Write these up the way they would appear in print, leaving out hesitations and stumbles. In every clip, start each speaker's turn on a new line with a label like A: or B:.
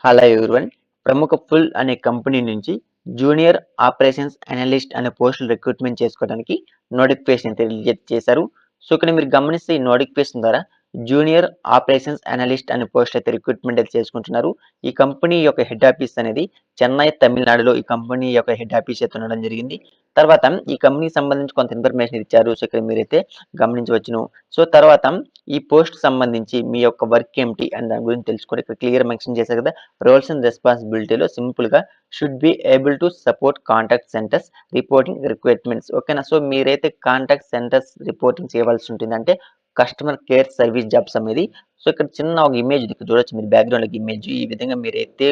A: Hello everyone. ప్రముఖ full అనే company నుంచి జూనియర్ ఆపరేషన్స్ అనలిస్ట్ అనే పోస్టులు రిక్రూట్మెంట్ చేసుకోవడానికి నోటిఫికేషన్ అయితే రిలీజ్ చేశారు. సో ఇక్కడ మీరు గమనిస్తే ఈ నోటిఫికేషన్ ద్వారా జూనియర్ ఆపరేషన్స్ అనలిస్ట్ అనే పోస్ట్ అయితే రిక్రూట్మెంట్ అయితే చేసుకుంటున్నారు. ఈ కంపెనీ యొక్క హెడ్ ఆఫీస్ అనేది చెన్నై, తమిళనాడులో ఈ కంపెనీ యొక్క హెడ్ ఆఫీస్ అయితే ఉండడం జరిగింది. తర్వాత ఈ కంపెనీకి సంబంధించి కొంత ఇన్ఫర్మేషన్ ఇచ్చారు. సో ఇక్కడ మీరైతే గమనించవచ్చును. సో తర్వాత ఈ పోస్ట్ సంబంధించి మీ యొక్క వర్క్ ఏమిటి అని దాని గురించి తెలుసుకొని ఇక్కడ క్లియర్ మెన్షన్ చేశారు కదా. రోల్స్ అండ్ రెస్పాన్సిబిలిటీలో సింపుల్గా should be able to support contact centres reporting requirements. ఓకేనా. సో మీరైతే కాంటాక్ట్ సెంటర్స్ రిపోర్టింగ్ చేయవలసి ఉంటుంది, అంటే కస్టమర్ కేర్ సర్వీస్ జాబ్స్ అనేది. సో ఇక్కడ చిన్న ఒక ఇమేజ్ చూడొచ్చు మీరు, బ్యాక్గ్రౌండ్ ఇమేజ్. ఈ విధంగా మీరైతే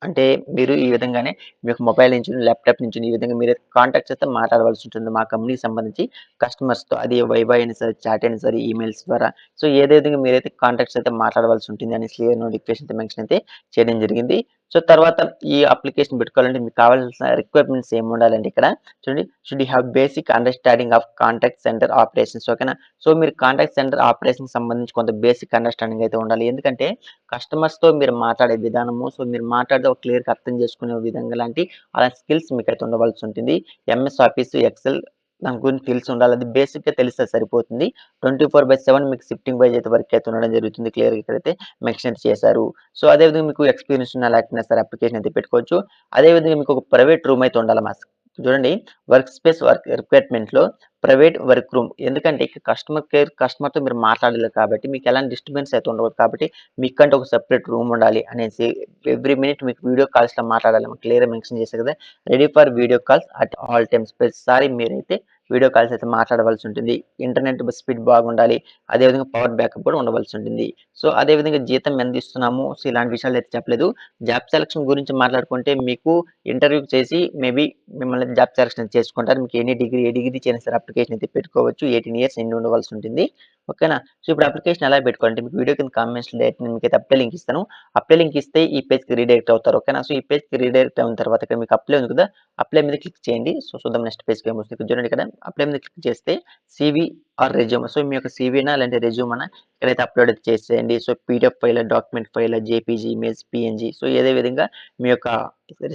A: అంటే మీరు ఈ విధంగానే మీ యొక్క మొబైల్ నుంచి ల్యాప్టాప్ నుంచి ఈ విధంగా మీరు కాంటాక్ట్స్ అయితే మాట్లాడవలసి ఉంటుంది మా కంపెనీకి సంబంధించి కస్టమర్స్తో. అది వైవై అయినా సరే, చాట్ అయినా సరే, ఈమెయిల్స్ ద్వారా. సో ఏదే విధంగా మీరైతే కాంటాక్ట్స్ అయితే మాట్లాడవలసి ఉంటుంది అని క్లియర్ నోటిఫికేషన్ అయితే మెన్షన్ అయితే చేయడం జరిగింది. సో తర్వాత ఈ అప్లికేషన్ పెట్టుకోవాలంటే మీకు కావాల్సిన రిక్వైర్మెంట్స్ ఏమి ఉండాలంటే ఇక్కడ చూడండి, should you have basic understanding of contact centre operations. ఓకేనా. సో మీరు కాంటాక్ట్ సెంటర్ ఆపరేషన్ సంబంధించి కొంత బేసిక్ అండర్స్టాండింగ్ అయితే ఉండాలి. ఎందుకంటే కస్టమర్స్తో మీరు మాట్లాడే విధానము, సో మీరు మాట్లాడితే ఒక క్లియర్గా అర్థం చేసుకునే విధంగా లాంటి అలా స్కిల్స్ మీకు అయితే ఉండవలసి ఉంటుంది. ఎంఎస్ ఆఫీస్, ఎక్సెల్ దాని గురించి తెలిసి ఉండాలి. అది బేసిక్గా తెలిస్తే సరిపోతుంది. 24/7 మీకు షిఫ్టింగ్ వైజ్ అయితే వర్క్ అయితే ఉండడం జరుగుతుంది. క్లియర్గా ఇక్కడైతే మెన్షన్ అయితే చేశారు. సో అదేవిధంగా మీకు ఎక్స్పీరియన్స్ ఉన్న లేకపోయినా సరే అప్లికేషన్ అయితే పెట్టుకోవచ్చు. అదేవిధంగా మీకు ఒక ప్రైవేట్ రూమ్ అయితే ఉండాలి. చూడండి, వర్క్ స్పేస్ వర్క్ రిక్వైర్మెంట్లో ప్రైవేట్ వర్క్ రూమ్. ఎందుకంటే ఇక్కడ కస్టమర్తో మీరు మాట్లాడలేదు కాబట్టి మీకు ఎలాంటి డిస్టర్బెన్స్ అయితే ఉండదు. కాబట్టి మీకంటే ఒక సెపరేట్ రూమ్ ఉండాలి అనేసి ఎవ్రీ మినిట్ మీకు వీడియో కాల్స్లో మాట్లాడాలి క్లియర్గా మెన్షన్ చేశారు కదా. Ready for video calls at all times. ప్రతిసారి మీరైతే వీడియో కాల్స్ అయితే మాట్లాడవలసి ఉంటుంది. ఇంటర్నెట్ స్పీడ్ బాగుండాలి. అదేవిధంగా పవర్ బ్యాకప్ కూడా ఉండవలసి ఉంటుంది. సో అదేవిధంగా జీతం ఎంత ఇస్తున్నాము, సో ఇలాంటి విషయాలు అయితే చెప్పలేదు. జాబ్ సెలక్షన్ గురించి మాట్లాడుకుంటే మీకు ఇంటర్వ్యూ చేసి మేబీ మిమ్మల్ని జాబ్ సెలక్షన్ చేసుకుంటారు. మీకు ఏ డిగ్రీ చేసినా సరే అప్లికేషన్ అయితే పెట్టుకోవచ్చు. 18 ఇయర్స్ నిండి ఉండవలసి ఉంటుంది. ఓకేనా. సో ఇప్పుడు అప్లికేషన్ ఎలా పెట్టుకోవాలంటే మీకు వీడియో కింద కామెంట్స్లో నేను మీకు అయితే అప్లై లింక్ ఇస్తాను. అప్లై లింక్ ఇస్తే ఈ పేజ్కి రీడైరెక్ట్ అవుతారు. ఓకేనా. సో ఈ పేజ్కి రీడైరెక్ట్ అయిన తర్వాత ఇక్కడ మీకు అప్లై ఉంది కదా, అప్లై మీద క్లిక్ చేయండి. సో చూద్దాం నెక్స్ట్ పేజ్కి ఏమొస్తుంది. ఇక్కడ చూడండి, ఇక్కడ అప్లై మీద క్లిక్ చేస్తే సివి ఆర్ రెజ్యూమ్. సో మీ యొక్క సివినా లేదంటే రెజ్యూమ్ అన్న ఇక్కడైతే అప్లోడ్ చేసేయండి. So PDF file, document file, JPG, image, PNG. So ఏదే విధంగా మీ యొక్క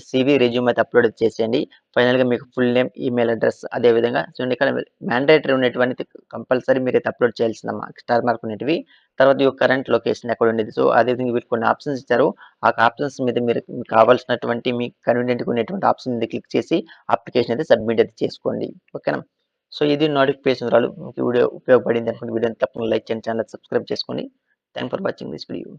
A: సివి రెజ్యూమ్ అయితే అప్లోడ్ చేసేయండి. ఫైనల్గా మీకు ఫుల్ నేమ్, ఈమెయిల్ అడ్రస్, అదే విధంగా చూడండి ఇక్కడ మ్యాండేటరీ ఉన్నటువంటి కంపల్సరీ మీరైతే అప్లోడ్ చేయాల్సిన స్టార్ మార్క్ ఉన్నటివి. తర్వాత ఈ కరెంట్ లొకేషన్ ఎక్కడ ఉండేది. సో అదేవిధంగా వీళ్ళు కొన్ని ఆప్షన్స్ ఇచ్చారు. ఆ ఆప్షన్స్ మీద మీరు మీకు కావాల్సినటువంటి మీకు కన్వీనియంట్గా ఉన్నటువంటి ఆప్షన్ మీద క్లిక్ చేసి అప్లికేషన్ అయితే సబ్మిట్ అయితే చేసుకోండి. ఓకేనా. సో ఇది నోటిఫికేషన్ రాలు. మీకు వీడియో ఉపయోగపడింది అనుకుంటే వీడియోని తప్పకుండా లైక్ చేయండి, ఛానల్ సబ్స్క్రైబ్ చేసుకోండి. Thank for watching this video.